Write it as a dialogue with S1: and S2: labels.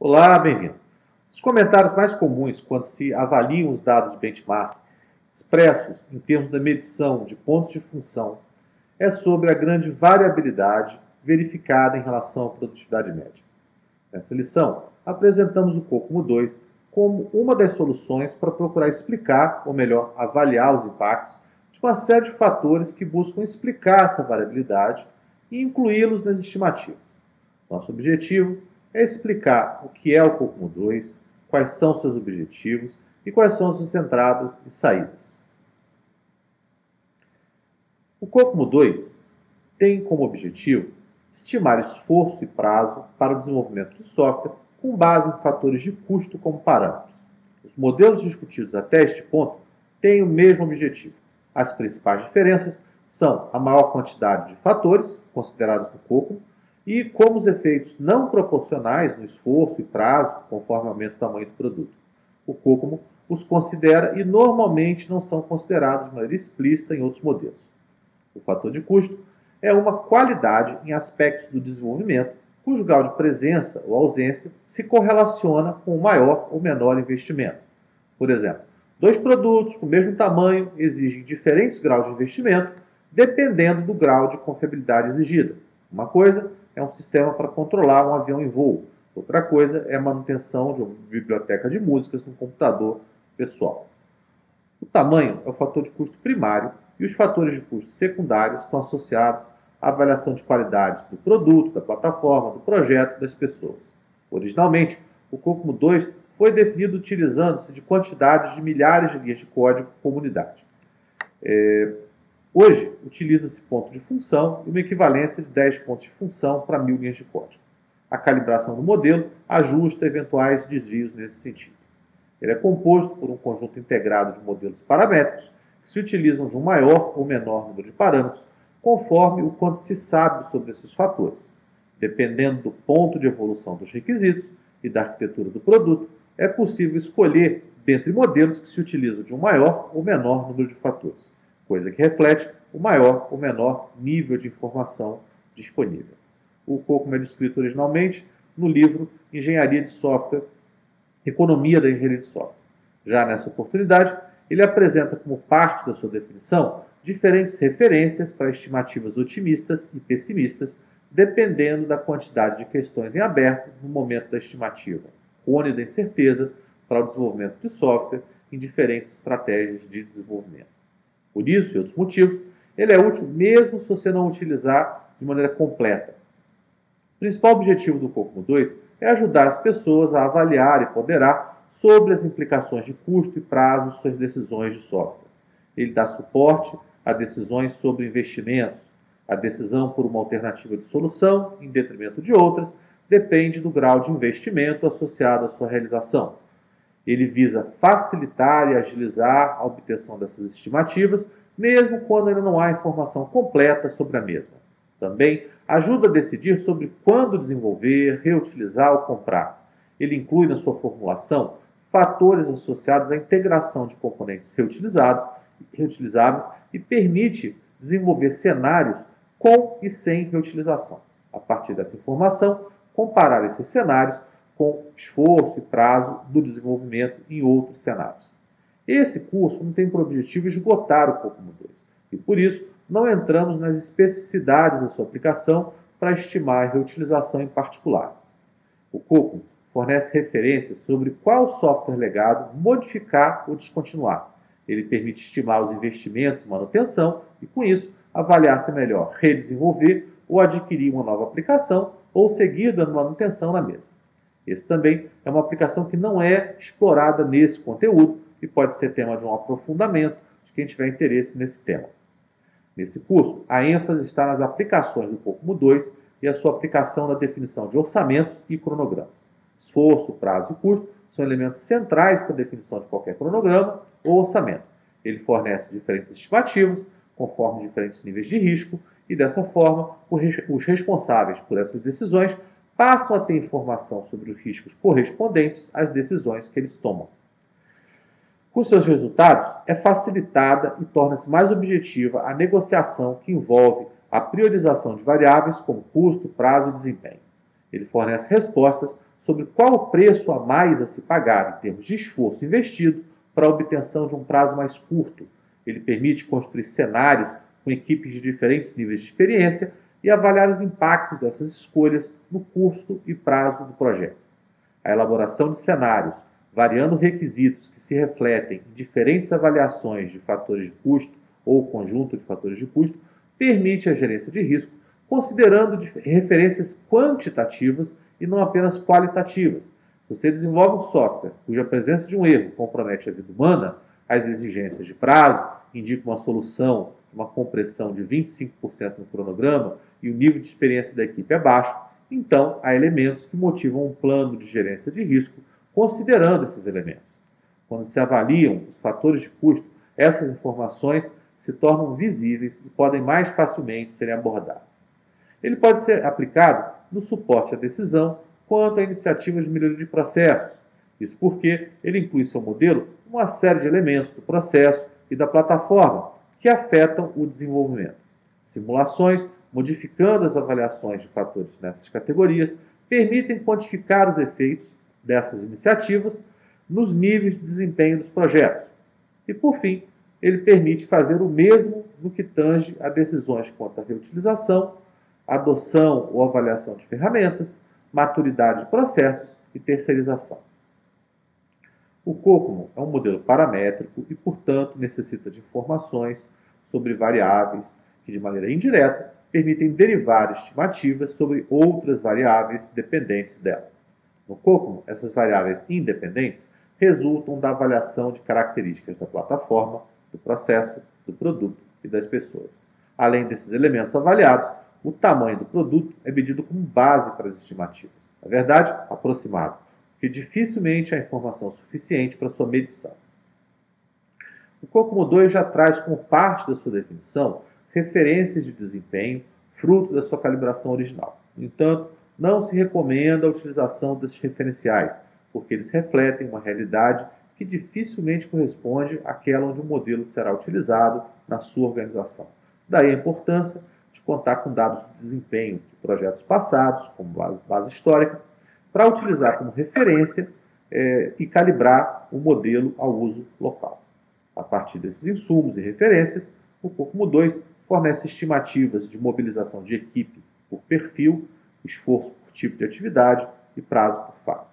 S1: Olá, bem-vindo. Os comentários mais comuns quando se avaliam os dados de benchmark expressos em termos da medição de pontos de função é sobre a grande variabilidade verificada em relação à produtividade média. Nessa lição, apresentamos o COCOMO 2 como uma das soluções para procurar explicar, ou melhor, avaliar os impactos de uma série de fatores que buscam explicar essa variabilidade e incluí-los nas estimativas. Nosso objetivo é explicar o que é o COCOMO 2, quais são seus objetivos e quais são suas entradas e saídas. O COCOMO 2 tem como objetivo estimar esforço e prazo para o desenvolvimento de software com base em fatores de custo como parâmetros. Os modelos discutidos até este ponto têm o mesmo objetivo. As principais diferenças são a maior quantidade de fatores considerados no COCOMO e como os efeitos não proporcionais no esforço e prazo, conforme aumenta o tamanho do produto. O COCOMO os considera e normalmente não são considerados de maneira explícita em outros modelos. O fator de custo é uma qualidade em aspectos do desenvolvimento cujo grau de presença ou ausência se correlaciona com o maior ou menor investimento. Por exemplo, dois produtos com o mesmo tamanho exigem diferentes graus de investimento dependendo do grau de confiabilidade exigida. Uma coisa é um sistema para controlar um avião em voo, outra coisa é a manutenção de uma biblioteca de músicas no computador pessoal. O tamanho é o fator de custo primário e os fatores de custo secundários estão associados à avaliação de qualidades do produto, da plataforma, do projeto e das pessoas. Originalmente, o COCOMO 2 foi definido utilizando-se de quantidades de milhares de linhas de código por unidade. Hoje, utiliza-se ponto de função e uma equivalência de 10 pontos de função para 1000 linhas de código. A calibração do modelo ajusta eventuais desvios nesse sentido. Ele é composto por um conjunto integrado de modelos paramétricos que se utilizam de um maior ou menor número de parâmetros conforme o quanto se sabe sobre esses fatores. Dependendo do ponto de evolução dos requisitos e da arquitetura do produto, é possível escolher dentre modelos que se utilizam de um maior ou menor número de fatores, coisa que reflete o maior ou menor nível de informação disponível. O COCOMO é descrito originalmente no livro Engenharia de Software, Economia da Engenharia de Software. Já nessa oportunidade, ele apresenta como parte da sua definição diferentes referências para estimativas otimistas e pessimistas, dependendo da quantidade de questões em aberto no momento da estimativa, cone da incerteza para o desenvolvimento de software em diferentes estratégias de desenvolvimento. Por isso e outros motivos, ele é útil mesmo se você não utilizar de maneira completa. O principal objetivo do COCOMO 2 é ajudar as pessoas a avaliar e ponderar sobre as implicações de custo e prazo de suas decisões de software. Ele dá suporte a decisões sobre investimentos. A decisão por uma alternativa de solução, em detrimento de outras, depende do grau de investimento associado à sua realização. Ele visa facilitar e agilizar a obtenção dessas estimativas, mesmo quando ainda não há informação completa sobre a mesma. Também ajuda a decidir sobre quando desenvolver, reutilizar ou comprar. Ele inclui na sua formulação fatores associados à integração de componentes reutilizáveis e permite desenvolver cenários com e sem reutilização. A partir dessa informação, comparar esses cenários com esforço e prazo do desenvolvimento em outros cenários. Esse curso não tem por objetivo esgotar o COCOMO 2 e, por isso, não entramos nas especificidades da sua aplicação para estimar a reutilização em particular. O COCOMO fornece referências sobre qual software legado modificar ou descontinuar. Ele permite estimar os investimentos em manutenção e, com isso, avaliar se é melhor redesenvolver ou adquirir uma nova aplicação ou seguir dando manutenção na mesma. Esse também é uma aplicação que não é explorada nesse conteúdo e pode ser tema de um aprofundamento de quem tiver interesse nesse tema. Nesse curso, a ênfase está nas aplicações do COCOMO 2 e a sua aplicação na definição de orçamentos e cronogramas. Esforço, prazo e custo são elementos centrais para a definição de qualquer cronograma ou orçamento. Ele fornece diferentes estimativas, conforme diferentes níveis de risco, e dessa forma, os responsáveis por essas decisões passam a ter informação sobre os riscos correspondentes às decisões que eles tomam. Com seus resultados, é facilitada e torna-se mais objetiva a negociação que envolve a priorização de variáveis como custo, prazo e desempenho. Ele fornece respostas sobre qual o preço a mais a se pagar em termos de esforço investido para a obtenção de um prazo mais curto. Ele permite construir cenários com equipes de diferentes níveis de experiência e avaliar os impactos dessas escolhas no custo e prazo do projeto. A elaboração de cenários, variando requisitos que se refletem em diferentes avaliações de fatores de custo ou conjunto de fatores de custo, permite a gerência de risco, considerando referências quantitativas e não apenas qualitativas. Se você desenvolve um software cuja presença de um erro compromete a vida humana, as exigências de prazo indicam uma solução, uma compressão de 25% no cronograma e o nível de experiência da equipe é baixo, então há elementos que motivam um plano de gerência de risco considerando esses elementos. Quando se avaliam os fatores de custo, essas informações se tornam visíveis e podem mais facilmente serem abordadas. Ele pode ser aplicado no suporte à decisão quanto a iniciativas de melhoria de processos. Isso porque ele inclui em seu modelo uma série de elementos do processo e da plataforma que afetam o desenvolvimento. Simulações, modificando as avaliações de fatores nessas categorias, permitem quantificar os efeitos dessas iniciativas nos níveis de desempenho dos projetos. E, por fim, ele permite fazer o mesmo no que tange a decisões quanto à reutilização, adoção ou avaliação de ferramentas, maturidade de processos e terceirização. O COCOMO é um modelo paramétrico e, portanto, necessita de informações sobre variáveis que, de maneira indireta, permitem derivar estimativas sobre outras variáveis dependentes dela. No COCOMO, essas variáveis independentes resultam da avaliação de características da plataforma, do processo, do produto e das pessoas. Além desses elementos avaliados, o tamanho do produto é medido como base para as estimativas. Na verdade, aproximado, porque dificilmente há informação suficiente para sua medição. O COCOMO 2 já traz como parte da sua definição referências de desempenho, fruto da sua calibração original. No entanto, não se recomenda a utilização desses referenciais, porque eles refletem uma realidade que dificilmente corresponde àquela onde o modelo será utilizado na sua organização. Daí a importância de contar com dados de desempenho de projetos passados, como base histórica, para utilizar como referência e calibrar o modelo ao uso local. A partir desses insumos e referências, o COCOMO 2 fornece estimativas de mobilização de equipe por perfil, esforço por tipo de atividade e prazo por fase.